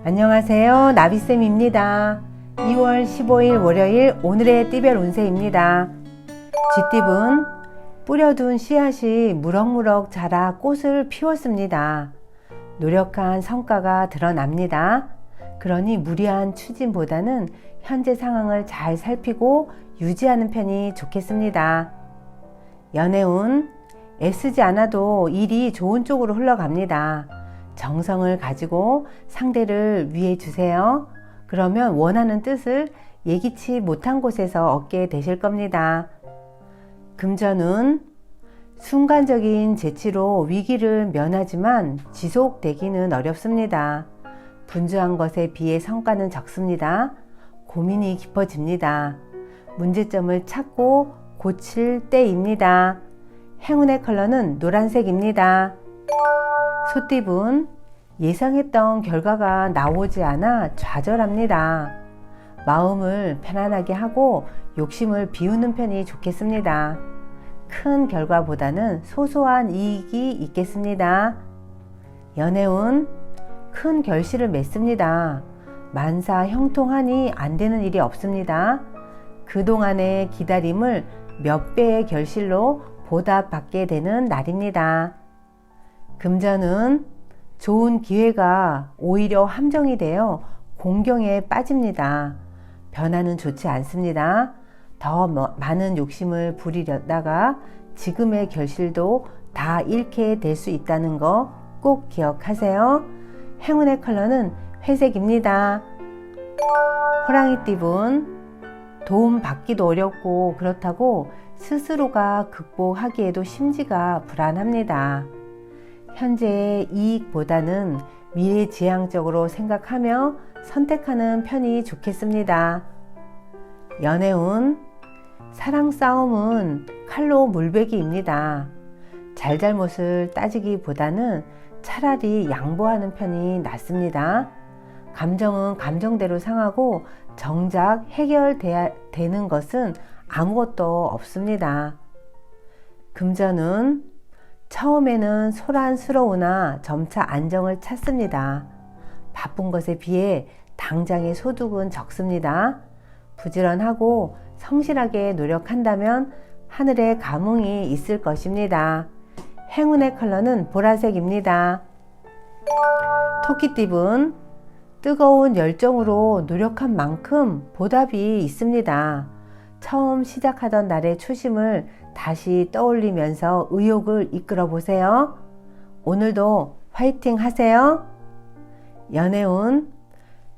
안녕하세요. 나비쌤입니다. 2월 15일 월요일 오늘의 띠별 운세입니다. 쥐띠분 뿌려둔 씨앗이 무럭무럭 자라 꽃을 피웠습니다. 노력한 성과가 드러납니다. 그러니 무리한 추진보다는 현재 상황을 잘 살피고 유지하는 편이 좋겠습니다. 연애운 애쓰지 않아도 일이 좋은 쪽으로 흘러갑니다. 정성을 가지고 상대를 위해 주세요. 그러면 원하는 뜻을 예기치 못한 곳에서 얻게 되실 겁니다. 금전운 순간적인 재치로 위기를 면하지만 지속되기는 어렵습니다. 분주한 것에 비해 성과는 적습니다. 고민이 깊어집니다. 문제점을 찾고 고칠 때입니다. 행운의 컬러는 노란색입니다. 소띠분 예상했던 결과가 나오지 않아 좌절합니다. 마음을 편안하게 하고 욕심을 비우는 편이 좋겠습니다. 큰 결과보다는 소소한 이익이 있겠습니다. 연애운 큰 결실을 맺습니다. 만사 형통하니 안 되는 일이 없습니다. 그동안의 기다림을 몇 배의 결실로 보답받게 되는 날입니다. 금전은 좋은 기회가 오히려 함정이 되어 공경에 빠집니다. 변화는 좋지 않습니다. 더 많은 욕심을 부리려다가 지금의 결실도 다 잃게 될 수 있다는 거 꼭 기억하세요. 행운의 컬러는 회색입니다. 호랑이띠분 도움 받기도 어렵고 그렇다고 스스로가 극복하기에도 심지가 불안합니다. 현재의 이익보다는 미래지향적으로 생각하며 선택하는 편이 좋겠습니다. 연애운 사랑 싸움은 칼로 물베기입니다. 잘잘못을 따지기보다는 차라리 양보하는 편이 낫습니다. 감정은 감정대로 상하고 정작 해결돼야 되는 것은 아무것도 없습니다. 금전은 처음에는 소란스러우나 점차 안정을 찾습니다. 바쁜 것에 비해 당장의 소득은 적습니다. 부지런하고 성실하게 노력한다면 하늘의 감흥이 있을 것입니다. 행운의 컬러는 보라색입니다. 토끼띠분 뜨거운 열정으로 노력한 만큼 보답이 있습니다. 처음 시작하던 날의 초심을 다시 떠올리면서 의욕을 이끌어 보세요. 오늘도 화이팅 하세요. 연애운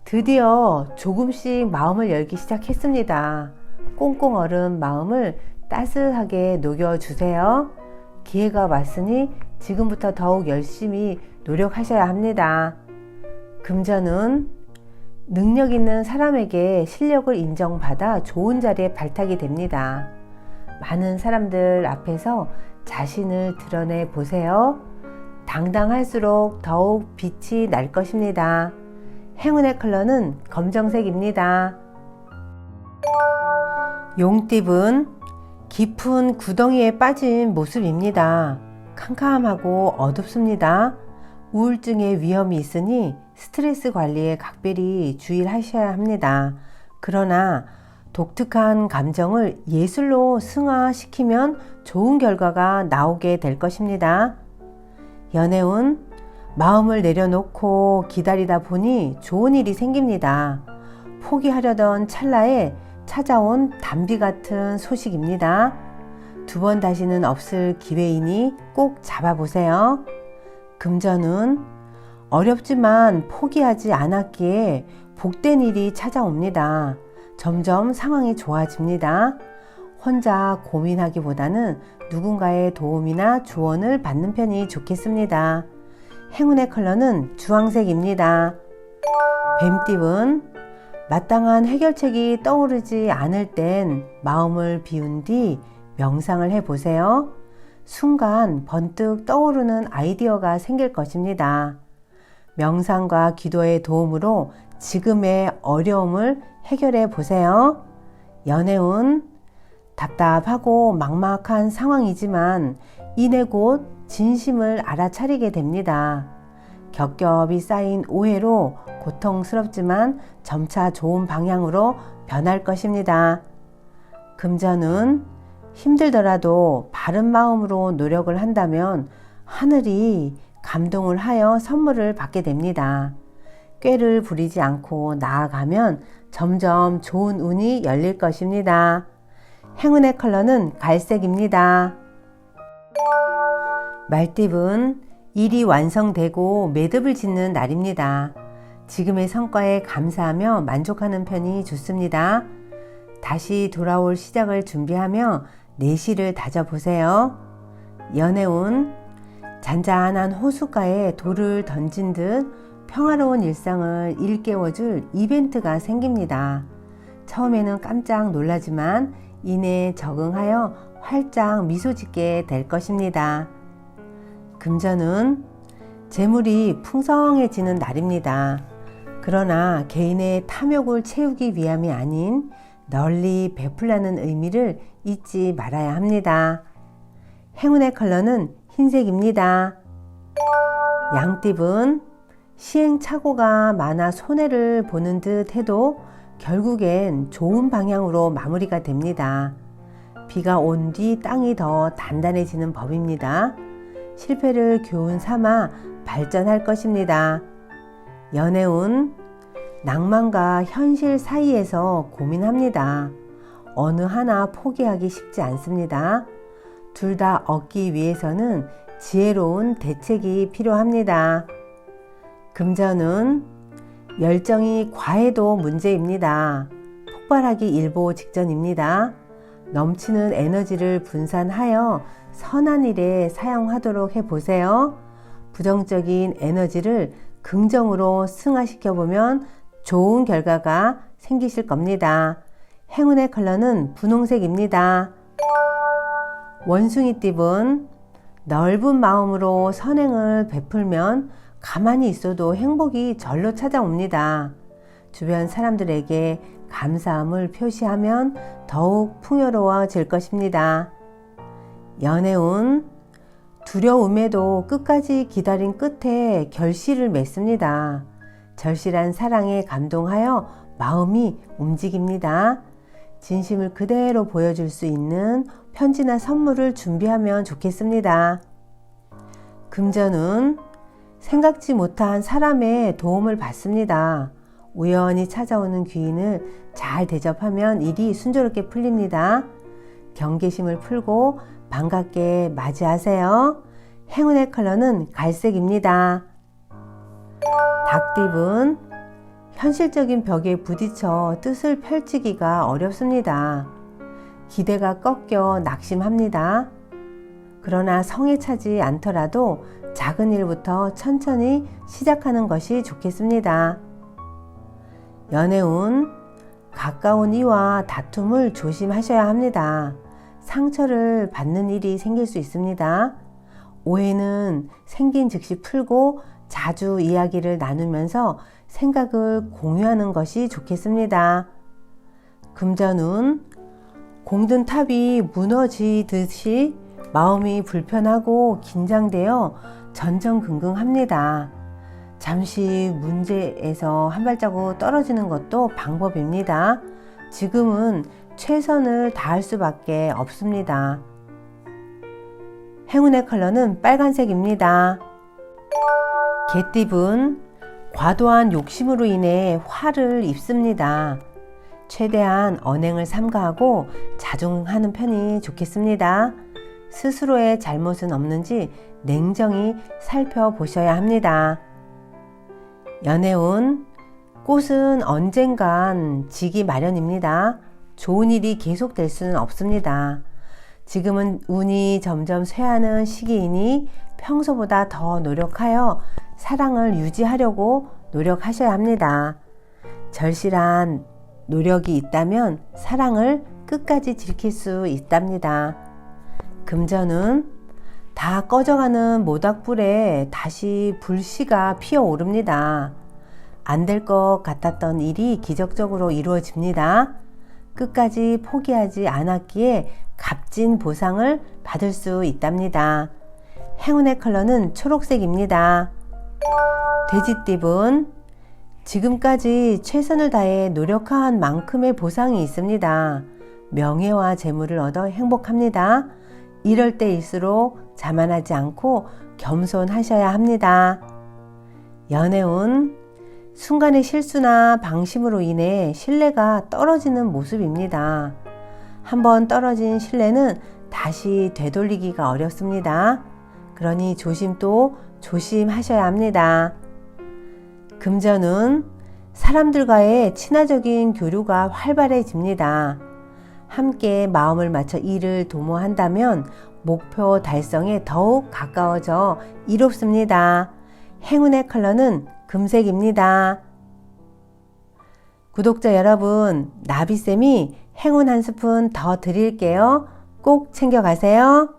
드디어 조금씩 마음을 열기 시작했습니다. 꽁꽁 얼은 마음을 따스하게 녹여주세요. 기회가 왔으니 지금부터 더욱 열심히 노력하셔야 합니다. 금전은 능력 있는 사람에게 실력을 인정받아 좋은 자리에 발탁이 됩니다. 많은 사람들 앞에서 자신을 드러내 보세요. 당당할수록 더욱 빛이 날 것입니다. 행운의 컬러는 검정색입니다. 용띠분 깊은 구덩이에 빠진 모습입니다. 캄캄하고 어둡습니다. 우울증의 위험이 있으니 스트레스 관리에 각별히 주의하셔야 합니다. 그러나 독특한 감정을 예술로 승화시키면 좋은 결과가 나오게 될 것입니다. 연애운 마음을 내려놓고 기다리다 보니 좋은 일이 생깁니다. 포기하려던 찰나에 찾아온 단비 같은 소식입니다. 두 번 다시는 없을 기회이니 꼭 잡아보세요. 금전은 어렵지만 포기하지 않았기에 복된 일이 찾아옵니다. 점점 상황이 좋아집니다. 혼자 고민하기보다는 누군가의 도움이나 조언을 받는 편이 좋겠습니다. 행운의 컬러는 주황색입니다. 뱀띠분 마땅한 해결책이 떠오르지 않을 땐 마음을 비운 뒤 명상을 해보세요. 순간 번뜩 떠오르는 아이디어가 생길 것입니다. 명상과 기도의 도움으로 지금의 어려움을 해결해 보세요. 연애운 답답하고 막막한 상황이지만 이내 곧 진심을 알아차리게 됩니다. 겹겹이 쌓인 오해로 고통스럽지만 점차 좋은 방향으로 변할 것입니다. 금전은 힘들더라도 바른 마음으로 노력을 한다면 하늘이 감동을 하여 선물을 받게 됩니다. 꾀를 부리지 않고 나아가면 점점 좋은 운이 열릴 것입니다. 행운의 컬러는 갈색입니다. 말띠분, 일이 완성되고 매듭을 짓는 날입니다. 지금의 성과에 감사하며 만족하는 편이 좋습니다. 다시 돌아올 시작을 준비하며 내실을 다져보세요. 연애운, 잔잔한 호숫가에 돌을 던진 듯 평화로운 일상을 일깨워줄 이벤트가 생깁니다. 처음에는 깜짝 놀라지만 이내 적응하여 활짝 미소 짓게 될 것입니다. 금전은 재물이 풍성해지는 날입니다. 그러나 개인의 탐욕을 채우기 위함이 아닌 널리 베풀라는 의미를 잊지 말아야 합니다. 행운의 컬러는 흰색입니다. 양띠분, 시행착오가 많아 손해를 보는 듯 해도 결국엔 좋은 방향으로 마무리가 됩니다. 비가 온 뒤 땅이 더 단단해지는 법입니다. 실패를 교훈 삼아 발전할 것입니다. 연애운, 낭만과 현실 사이에서 고민합니다. 어느 하나 포기하기 쉽지 않습니다. 둘 다 얻기 위해서는 지혜로운 대책이 필요합니다. 금전운, 열정이 과해도 문제입니다. 폭발하기 일보 직전입니다. 넘치는 에너지를 분산하여 선한 일에 사용하도록 해보세요. 부정적인 에너지를 긍정으로 승화시켜보면 좋은 결과가 생기실 겁니다. 행운의 컬러는 분홍색입니다. 원숭이띠분, 넓은 마음으로 선행을 베풀면 가만히 있어도 행복이 절로 찾아옵니다. 주변 사람들에게 감사함을 표시하면 더욱 풍요로워질 것입니다. 연애운, 두려움에도 끝까지 기다린 끝에 결실을 맺습니다. 절실한 사랑에 감동하여 마음이 움직입니다. 진심을 그대로 보여줄 수 있는 편지나 선물을 준비하면 좋겠습니다. 금전운, 생각지 못한 사람의 도움을 받습니다. 우연히 찾아오는 귀인을 잘 대접하면 일이 순조롭게 풀립니다. 경계심을 풀고 반갑게 맞이하세요. 행운의 컬러는 갈색입니다. 닭띠분, 현실적인 벽에 부딪혀 뜻을 펼치기가 어렵습니다. 기대가 꺾여 낙심합니다. 그러나 성에 차지 않더라도 작은 일부터 천천히 시작하는 것이 좋겠습니다. 연애운, 가까운 이와 다툼을 조심하셔야 합니다. 상처를 받는 일이 생길 수 있습니다. 오해는 생긴 즉시 풀고 자주 이야기를 나누면서 생각을 공유하는 것이 좋겠습니다. 금전운, 공든 탑이 무너지듯이 마음이 불편하고 긴장되어 전전긍긍합니다. 잠시 문제에서 한 발자국 떨어지는 것도 방법입니다. 지금은 최선을 다할 수밖에 없습니다. 행운의 컬러는 빨간색입니다. 개띠분, 과도한 욕심으로 인해 화를 입습니다. 최대한 언행을 삼가하고 자중하는 편이 좋겠습니다. 스스로의 잘못은 없는지 냉정히 살펴보셔야 합니다. 연애운, 꽃은 언젠간 지기 마련입니다. 좋은 일이 계속될 수는 없습니다. 지금은 운이 점점 쇠하는 시기이니 평소보다 더 노력하여 사랑을 유지하려고 노력하셔야 합니다. 절실한 노력이 있다면 사랑을 끝까지 지킬 수 있답니다. 금전은, 다 꺼져가는 모닥불에 다시 불씨가 피어오릅니다. 안 될 것 같았던 일이 기적적으로 이루어집니다. 끝까지 포기하지 않았기에 값진 보상을 받을 수 있답니다. 행운의 컬러는 초록색입니다. 돼지띠분, 지금까지 최선을 다해 노력한 만큼의 보상이 있습니다. 명예와 재물을 얻어 행복합니다. 이럴 때일수록 자만하지 않고 겸손하셔야 합니다. 연애운, 순간의 실수나 방심으로 인해 신뢰가 떨어지는 모습입니다. 한번 떨어진 신뢰는 다시 되돌리기가 어렵습니다. 그러니 조심 또 조심하셔야 합니다. 금전운, 사람들과의 친화적인 교류가 활발해집니다. 함께 마음을 맞춰 일을 도모한다면 목표 달성에 더욱 가까워져 이롭습니다. 행운의 컬러는 금색입니다. 구독자 여러분, 나비쌤이 행운 한 스푼 더 드릴게요. 꼭 챙겨가세요.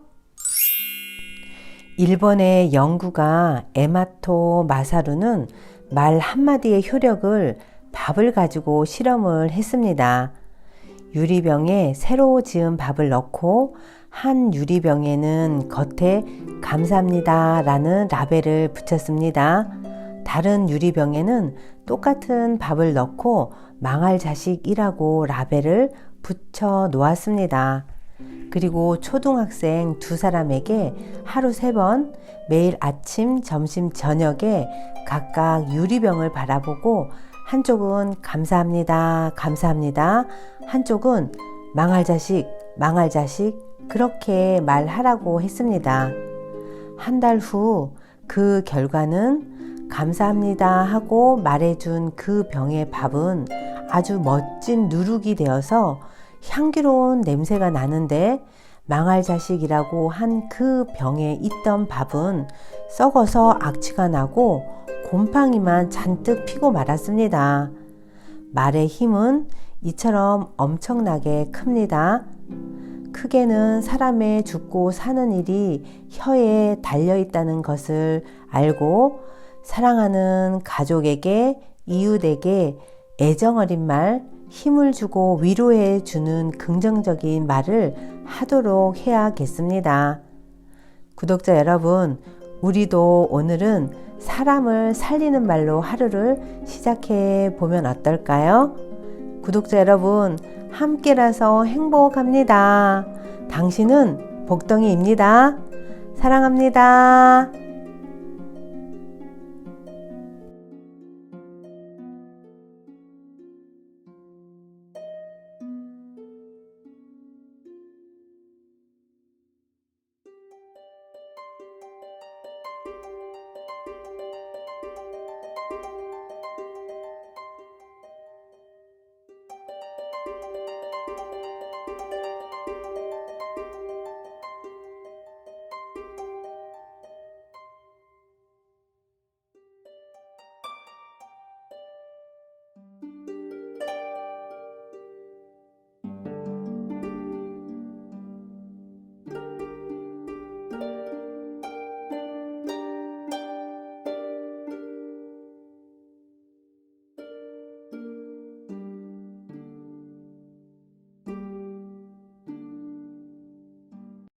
일본의 연구가 에마토 마사루는 말 한마디의 효력을 밥을 가지고 실험을 했습니다. 유리병에 새로 지은 밥을 넣고 한 유리병에는 겉에 감사합니다 라는 라벨을 붙였습니다. 다른 유리병에는 똑같은 밥을 넣고 망할 자식이라고 라벨을 붙여 놓았습니다. 그리고 초등학생 2사람에게 하루 3번 매일 아침, 점심, 저녁에 각각 유리병을 바라보고 한쪽은 감사합니다, 감사합니다. 한쪽은 망할 자식, 망할 자식 그렇게 말하라고 했습니다. 한 달 후 그 결과는 감사합니다 하고 말해준 그 병의 밥은 아주 멋진 누룩이 되어서 향기로운 냄새가 나는데 망할 자식이라고 한 그 병에 있던 밥은 썩어서 악취가 나고 곰팡이만 잔뜩 피고 말았습니다. 말의 힘은 이처럼 엄청나게 큽니다. 크게는 사람의 죽고 사는 일이 혀에 달려있다는 것을 알고 사랑하는 가족에게, 이웃에게 애정어린 말, 힘을 주고 위로해 주는 긍정적인 말을 하도록 해야겠습니다. 구독자 여러분, 우리도 오늘은 사람을 살리는 말로 하루를 시작해 보면 어떨까요? 구독자 여러분, 함께라서 행복합니다. 당신은 복덩이입니다. 사랑합니다.